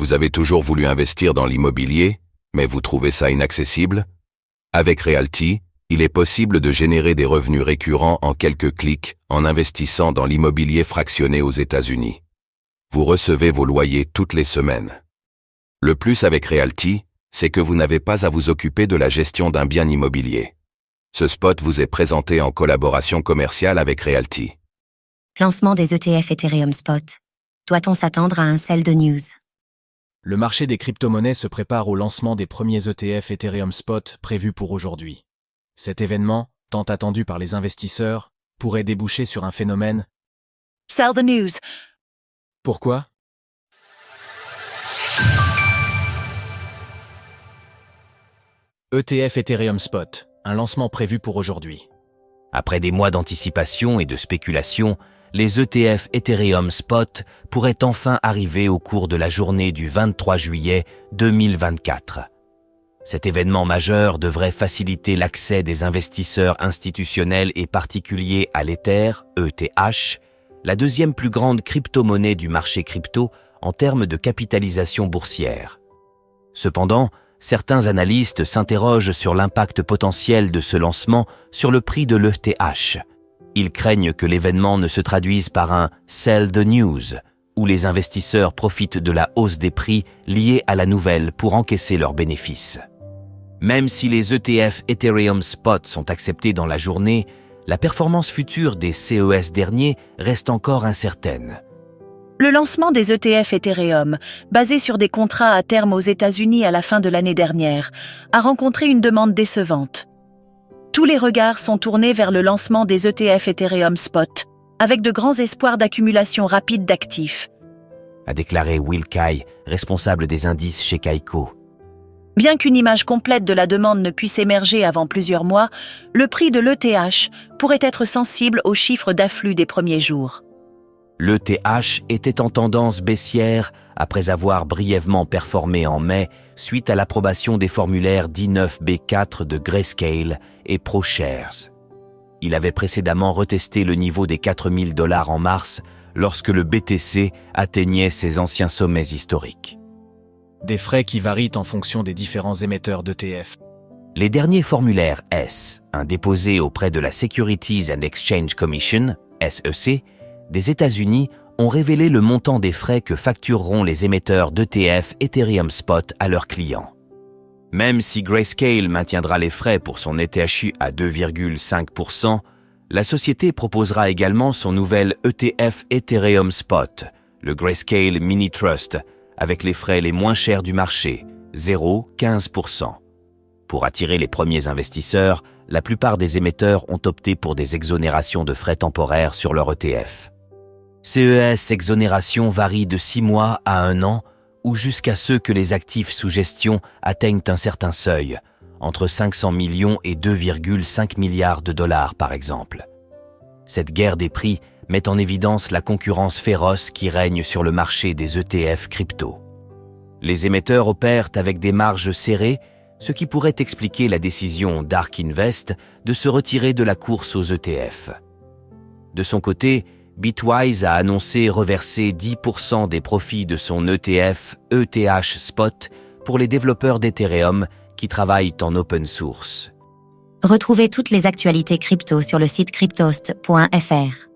Vous avez toujours voulu investir dans l'immobilier, mais vous trouvez ça inaccessible? Avec Realty, il est possible de générer des revenus récurrents en quelques clics en investissant dans l'immobilier fractionné aux États-Unis. Vous recevez vos loyers toutes les semaines. Le plus avec Realty, c'est que vous n'avez pas à vous occuper de la gestion d'un bien immobilier. Ce spot vous est présenté en collaboration commerciale avec Realty. Lancement des ETF Ethereum Spot. Doit-on s'attendre à un sell de news? Le marché des crypto-monnaies se prépare au lancement des premiers ETF Ethereum Spot prévus pour aujourd'hui. Cet événement, tant attendu par les investisseurs, pourrait déboucher sur un phénomène. Sell the news. Pourquoi? ETF Ethereum Spot, un lancement prévu pour aujourd'hui. Après des mois d'anticipation et de spéculation, les ETF Ethereum Spot pourraient enfin arriver au cours de la journée du 23 juillet 2024. Cet événement majeur devrait faciliter l'accès des investisseurs institutionnels et particuliers à l'Ether, ETH, la deuxième plus grande crypto-monnaie du marché crypto en termes de capitalisation boursière. Cependant, certains analystes s'interrogent sur l'impact potentiel de ce lancement sur le prix de l'ETH. Ils craignent que l'événement ne se traduise par un « sell the news » où les investisseurs profitent de la hausse des prix liés à la nouvelle pour encaisser leurs bénéfices. Même si les ETF Ethereum Spot sont acceptés dans la journée, la performance future des CES derniers reste encore incertaine. Le lancement des ETF Ethereum, basé sur des contrats à terme aux États-Unis à la fin de l'année dernière, a rencontré une demande décevante. Tous les regards sont tournés vers le lancement des ETF Ethereum Spot, avec de grands espoirs d'accumulation rapide d'actifs, A déclaré Will Kai, responsable des indices chez Kaiko. Bien qu'une image complète de la demande ne puisse émerger avant plusieurs mois, le prix de l'ETH pourrait être sensible aux chiffres d'afflux des premiers jours. L'ETH était en tendance baissière après avoir brièvement performé en mai suite à l'approbation des formulaires D9B4 de Grayscale et ProShares. Il avait précédemment retesté le niveau des $4 000 en mars lorsque le BTC atteignait ses anciens sommets historiques. Des frais qui varient en fonction des différents émetteurs d'ETF. Les derniers formulaires S, déposés auprès de la Securities and Exchange Commission, SEC, des États-Unis ont révélé le montant des frais que factureront les émetteurs d'ETF Ethereum Spot à leurs clients. Même si Grayscale maintiendra les frais pour son ETHU à 2,5%, la société proposera également son nouvel ETF Ethereum Spot, le Grayscale Mini Trust, avec les frais les moins chers du marché, 0,15%. Pour attirer les premiers investisseurs, la plupart des émetteurs ont opté pour des exonérations de frais temporaires sur leur ETF. CES exonération varie de 6 mois à 1 an ou jusqu'à ce que les actifs sous gestion atteignent un certain seuil, entre 500 millions et 2,5 milliards de dollars par exemple. Cette guerre des prix met en évidence la concurrence féroce qui règne sur le marché des ETF crypto. Les émetteurs opèrent avec des marges serrées, ce qui pourrait expliquer la décision d'Ark Invest de se retirer de la course aux ETF. De son côté, Bitwise a annoncé reverser 10% des profits de son ETF ETH Spot pour les développeurs d'Ethereum qui travaillent en open source. Retrouvez toutes les actualités crypto sur le site cryptost.fr.